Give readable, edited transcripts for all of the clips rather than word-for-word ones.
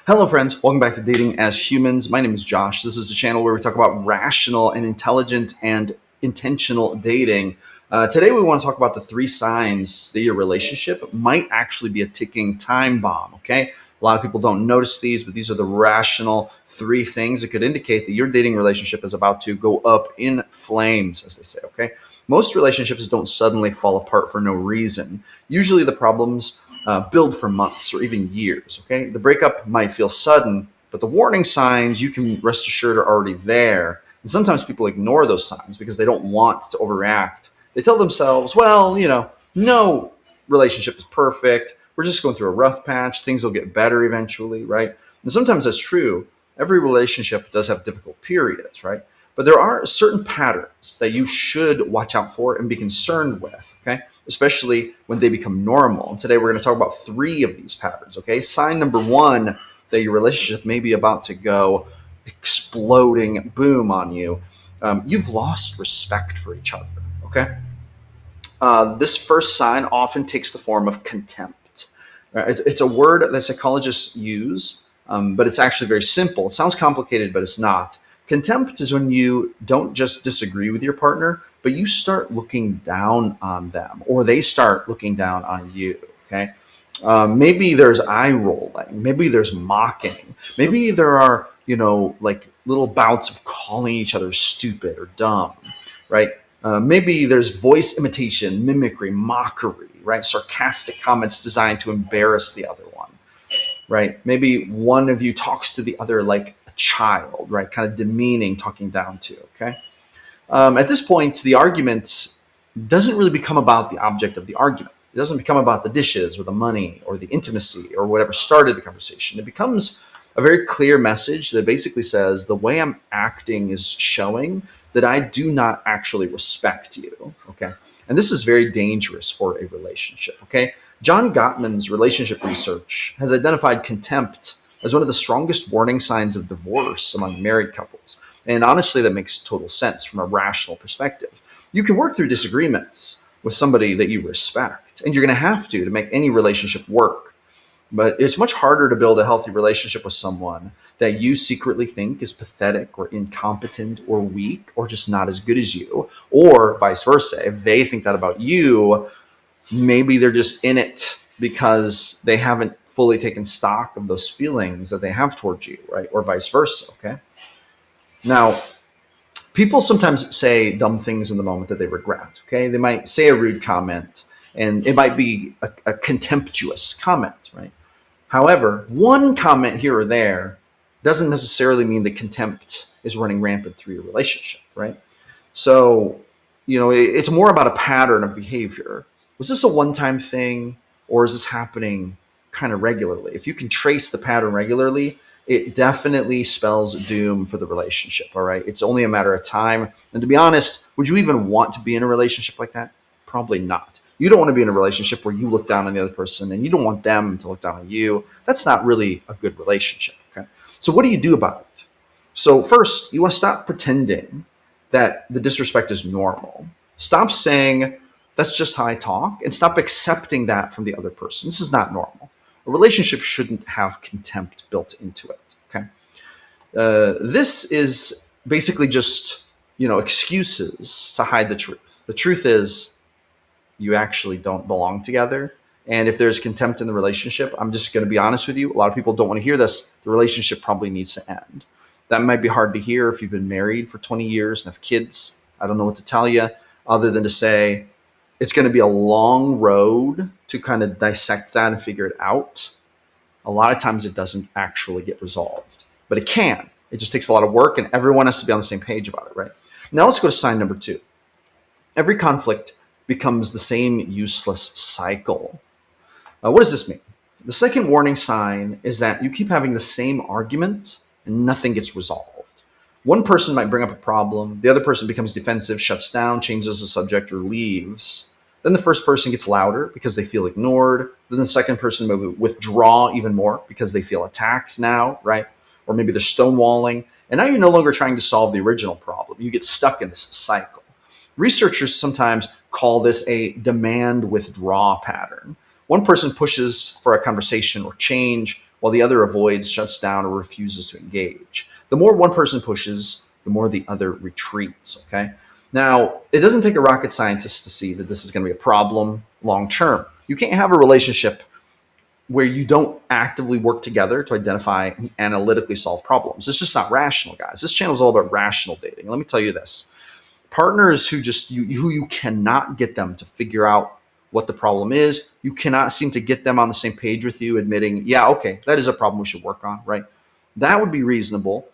Hello, friends. Welcome back to Dating as Humans. My name is Josh. This is a channel where we talk about rational and intelligent and intentional dating. Today, we want to talk about the three signs that your relationship might actually be a ticking time bomb. Okay. A lot of people don't notice these, but these are the rational three things that could indicate that your dating relationship is about to go up in flames, as they say. Okay. Most relationships don't suddenly fall apart for no reason. Usually, the problems build for months or even years. Okay, the breakup might feel sudden, but the warning signs, you can rest assured, are already there. And sometimes people ignore those signs because they don't want to overreact. They tell themselves, well, no relationship is perfect. We're just going through a rough patch. Things will get better eventually, right? And sometimes that's true. Every relationship does have difficult periods, right? But there are certain patterns that you should watch out for and be concerned with, okay? Especially when they become normal. And today we're going to talk about three of these patterns, okay? Sign number one that your relationship may be about to go exploding boom on you. You've lost respect for each other, okay? This first sign often takes the form of contempt. It's a word that psychologists use, but it's actually very simple. It sounds complicated, but it's not. Contempt is when you don't just disagree with your partner, but you start looking down on them, or they start looking down on you. Okay. Maybe there's eye rolling. Maybe there's mocking. Maybe there are, like little bouts of calling each other stupid or dumb, right? Maybe there's voice imitation, mimicry, mockery, right? Sarcastic comments designed to embarrass the other one, right? Maybe one of you talks to the other like a child, right? Kind of demeaning, talking down to, okay? At this point, the argument doesn't really become about the object of the argument. It doesn't become about the dishes or the money or the intimacy or whatever started the conversation. It becomes a very clear message that basically says the way I'm acting is showing that I do not actually respect you. Okay. And this is very dangerous for a relationship. Okay. John Gottman's relationship research has identified contempt as one of the strongest warning signs of divorce among married couples. And honestly, that makes total sense from a rational perspective. You can work through disagreements with somebody that you respect, and you're going to have to make any relationship work. But it's much harder to build a healthy relationship with someone that you secretly think is pathetic or incompetent or weak or just not as good as you, or vice versa. If they think that about you, maybe they're just in it because they haven't fully taken stock of those feelings that they have towards you, right? Or vice versa, okay? Now, people sometimes say dumb things in the moment that they regret, okay? They might say a rude comment, and it might be a contemptuous comment, right? However, one comment here or there doesn't necessarily mean that contempt is running rampant through your relationship, right? So, it's more about a pattern of behavior. Was this a one time thing, or is this happening kind of regularly? If you can trace the pattern regularly, it definitely spells doom for the relationship, all right? It's only a matter of time. And to be honest, would you even want to be in a relationship like that? Probably not. You don't want to be in a relationship where you look down on the other person and you don't want them to look down on you. That's not really a good relationship, okay? So what do you do about it? So first, you want to stop pretending that the disrespect is normal. Stop saying, that's just how I talk, and stop accepting that from the other person. This is not normal. A relationship shouldn't have contempt built into it, okay? This is basically just, excuses to hide the truth. The truth is you actually don't belong together. And if there's contempt in the relationship, I'm just going to be honest with you. A lot of people don't want to hear this. The relationship probably needs to end. That might be hard to hear if you've been married for 20 years and have kids. I don't know what to tell you other than to say it's going to be a long road to kind of dissect that and figure it out. A lot of times it doesn't actually get resolved, but it can. It just takes a lot of work, and everyone has to be on the same page about it, right? Now let's go to sign number two. Every conflict becomes the same useless cycle. What does this mean? The second warning sign is that you keep having the same argument and nothing gets resolved. One person might bring up a problem, the other person becomes defensive, shuts down, changes the subject, or leaves. Then the first person gets louder because they feel ignored. Then the second person may withdraw even more because they feel attacked now, right? Or maybe they're stonewalling. And now you're no longer trying to solve the original problem. You get stuck in this cycle. Researchers sometimes call this a demand withdraw pattern. One person pushes for a conversation or change, while the other avoids, shuts down, or refuses to engage. The more one person pushes, the more the other retreats. Okay. Now, it doesn't take a rocket scientist to see that this is going to be a problem long term. You can't have a relationship where you don't actively work together to identify and analytically solve problems. It's just not rational, guys. This channel is all about rational dating. Let me tell you this: partners who you cannot get them to figure out what the problem is, you cannot seem to get them on the same page with you, admitting, yeah, okay, that is a problem we should work on, right? That would be reasonable.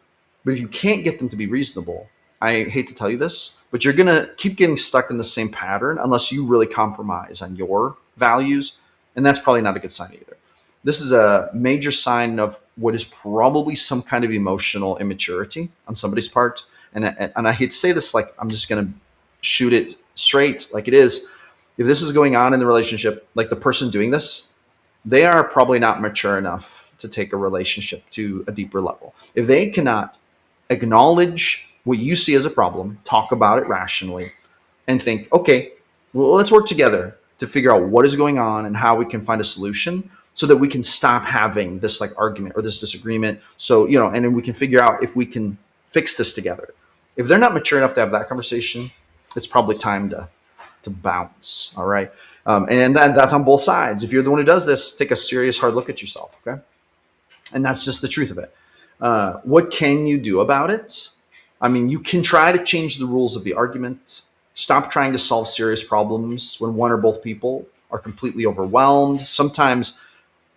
But if you can't get them to be reasonable, I hate to tell you this, but you're going to keep getting stuck in the same pattern unless you really compromise on your values. And that's probably not a good sign either. This is a major sign of what is probably some kind of emotional immaturity on somebody's part. And I hate to say this, like, I'm just going to shoot it straight like it is. If this is going on in the relationship, like the person doing this, they are probably not mature enough to take a relationship to a deeper level. If they cannot acknowledge what you see as a problem, talk about it rationally, and think, okay, well, let's work together to figure out what is going on and how we can find a solution so that we can stop having this like argument or this disagreement. So, and then we can figure out if we can fix this together. If they're not mature enough to have that conversation, it's probably time to bounce. All right. And that's on both sides. If you're the one who does this, take a serious hard look at yourself. Okay. And that's just the truth of it. What can you do about it? I mean, you can try to change the rules of the argument. Stop trying to solve serious problems when one or both people are completely overwhelmed. Sometimes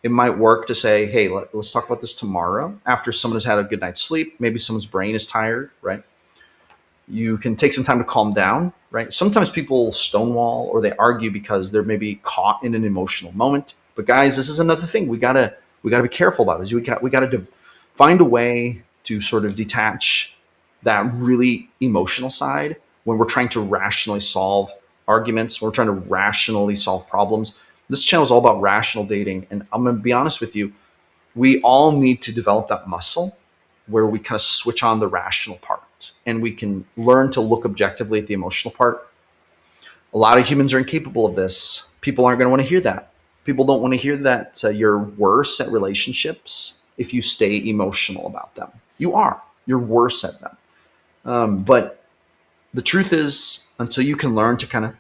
it might work to say, hey, let's talk about this tomorrow after someone has had a good night's sleep. Maybe someone's brain is tired, right? You can take some time to calm down, right? Sometimes people stonewall or they argue because they're maybe caught in an emotional moment. But guys, this is another thing we gotta be careful about. Is we gotta find a way to sort of detach that really emotional side when we're trying to rationally solve arguments, when we're trying to rationally solve problems. This channel is all about rational dating, and I'm gonna be honest with you, we all need to develop that muscle where we kind of switch on the rational part and we can learn to look objectively at the emotional part. A lot of humans are incapable of this. People aren't going to want to hear that. People don't want to hear that you're worse at relationships if you stay emotional about them. You are. You're worse at them. But the truth is, until you can learn to kind of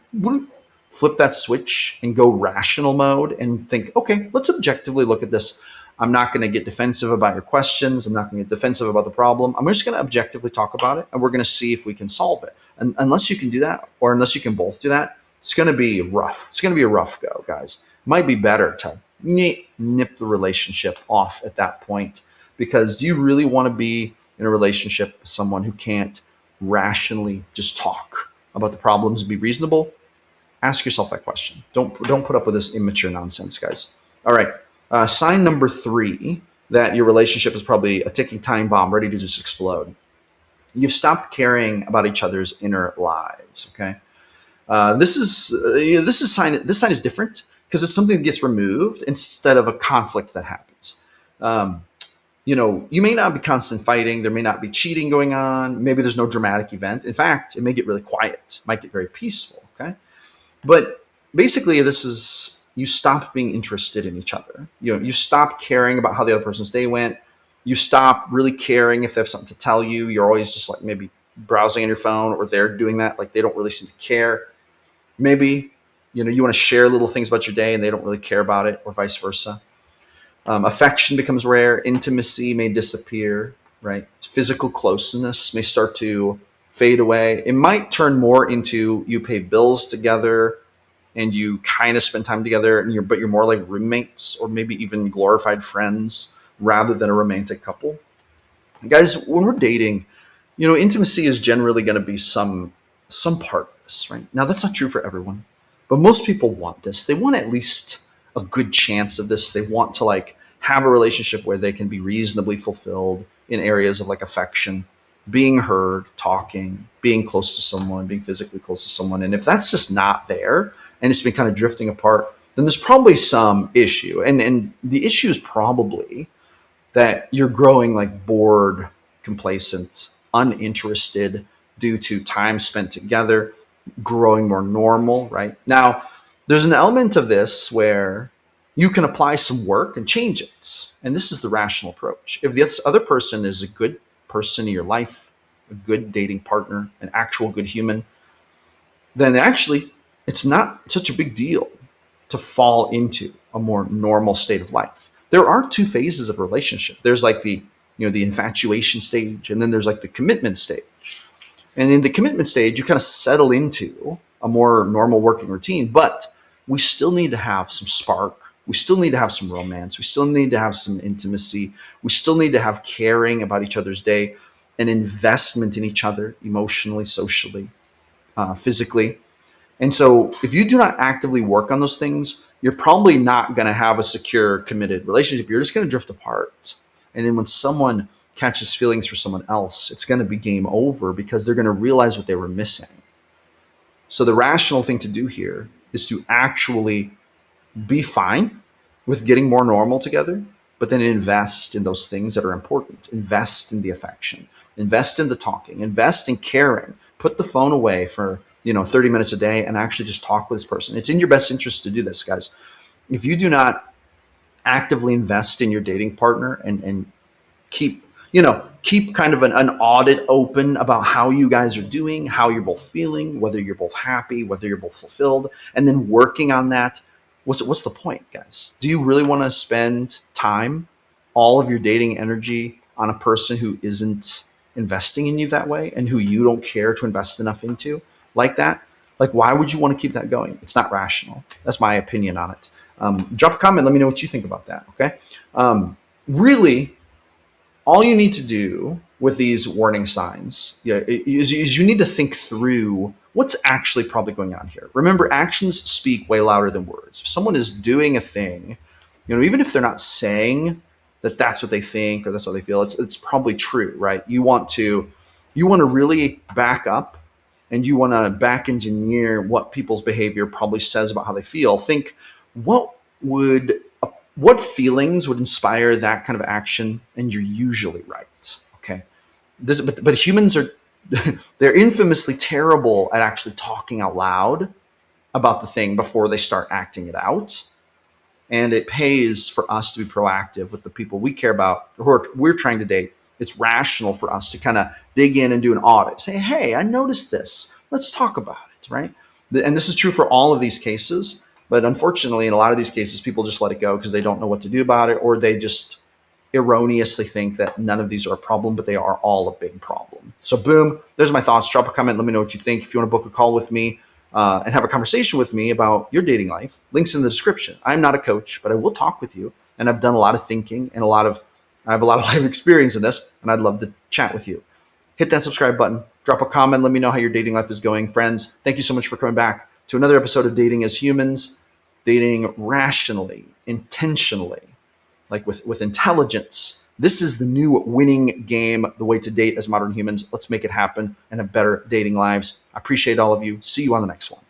flip that switch and go rational mode and think, okay, let's objectively look at this. I'm not going to get defensive about your questions. I'm not going to get defensive about the problem. I'm just going to objectively talk about it, and we're going to see if we can solve it. And unless you can do that, or unless you can both do that, it's going to be rough. It's going to be a rough go, guys. It might be better to nip the relationship off at that point, because do you really want to be in a relationship with someone who can't rationally just talk about the problems and be reasonable? Ask yourself that question. Don't put up with this immature nonsense, guys. All right. Sign number 3 that your relationship is probably a ticking time bomb ready to just explode. You've stopped caring about each other's inner lives. Okay. This sign is different because it's something that gets removed instead of a conflict that happens. You may not be constant fighting. There may not be cheating going on. Maybe there's no dramatic event. In fact, it may get really quiet. It might get very peaceful. Okay. But basically, this is, you stop being interested in each other. You stop caring about how the other person's day went. You stop really caring if they have something to tell you. You're always just like maybe browsing on your phone, or they're doing that. Like they don't really seem to care. Maybe, you want to share little things about your day and they don't really care about it, or vice versa. Affection becomes rare. Intimacy may disappear, right? Physical closeness may start to fade away. It might turn more into you pay bills together and you kind of spend time together, and but you're more like roommates or maybe even glorified friends rather than a romantic couple. Guys, when we're dating, intimacy is generally going to be some part of this, right? Now, that's not true for everyone, but most people want this. They want at least a good chance of this. They want to like have a relationship where they can be reasonably fulfilled in areas of like affection, being heard, talking, being close to someone, being physically close to someone. And if that's just not there and it's been kind of drifting apart, then there's probably some issue. And the issue is probably that you're growing like bored, complacent, uninterested due to time spent together, growing more normal, right? Now, there's an element of this where you can apply some work and change it. And this is the rational approach. If the other person is a good person in your life, a good dating partner, an actual good human, then actually it's not such a big deal to fall into a more normal state of life. There are two phases of a relationship. There's like the infatuation stage, and then there's like the commitment stage. And in the commitment stage, you kind of settle into a more normal working routine, but we still need to have some spark. We still need to have some romance. We still need to have some intimacy. We still need to have caring about each other's day, an investment in each other emotionally, socially, physically. And so if you do not actively work on those things, you're probably not going to have a secure, committed relationship. You're just going to drift apart. And then when someone catches feelings for someone else, it's going to be game over because they're going to realize what they were missing. So the rational thing to do here is to actually be fine with getting more normal together, but then invest in those things that are important. Invest in the affection, invest in the talking, invest in caring. Put the phone away for 30 minutes a day and actually just talk with this person. It's in your best interest to do this, guys. If you do not actively invest in your dating partner and keep keep kind of an audit open about how you guys are doing, how you're both feeling, whether you're both happy, whether you're both fulfilled, and then working on that. What's the point, guys? Do you really want to spend time, all of your dating energy on a person who isn't investing in you that way and who you don't care to invest enough into like that? Like, why would you want to keep that going? It's not rational. That's my opinion on it. Drop a comment. Let me know what you think about that. Okay. Really, all you need to do with these warning signs is you need to think through what's actually probably going on here. Remember, actions speak way louder than words. If someone is doing a thing, even if they're not saying that that's what they think or that's how they feel, it's probably true, right? You want to really back up and you want to back engineer what people's behavior probably says about how they feel. Think, what feelings would inspire that kind of action? And you're usually right. Okay. But humans are, they're infamously terrible at actually talking out loud about the thing before they start acting it out. And it pays for us to be proactive with the people we care about, who we're trying to date. It's rational for us to kind of dig in and do an audit. Say, hey, I noticed this. Let's talk about it, right? And this is true for all of these cases. But unfortunately, in a lot of these cases, people just let it go because they don't know what to do about it, or they just erroneously think that none of these are a problem, but they are all a big problem. So boom, there's my thoughts. Drop a comment. Let me know what you think. If you want to book a call with me and have a conversation with me about your dating life, links in the description. I'm not a coach, but I will talk with you. And I've done a lot of thinking and I have a lot of life experience in this, and I'd love to chat with you. Hit that subscribe button. Drop a comment. Let me know how your dating life is going. Friends, thank you so much for coming back to another episode of Dating as Humans, dating rationally, intentionally, like with intelligence. This is the new winning game, the way to date as modern humans. Let's make it happen and have better dating lives. I appreciate all of you. See you on the next one.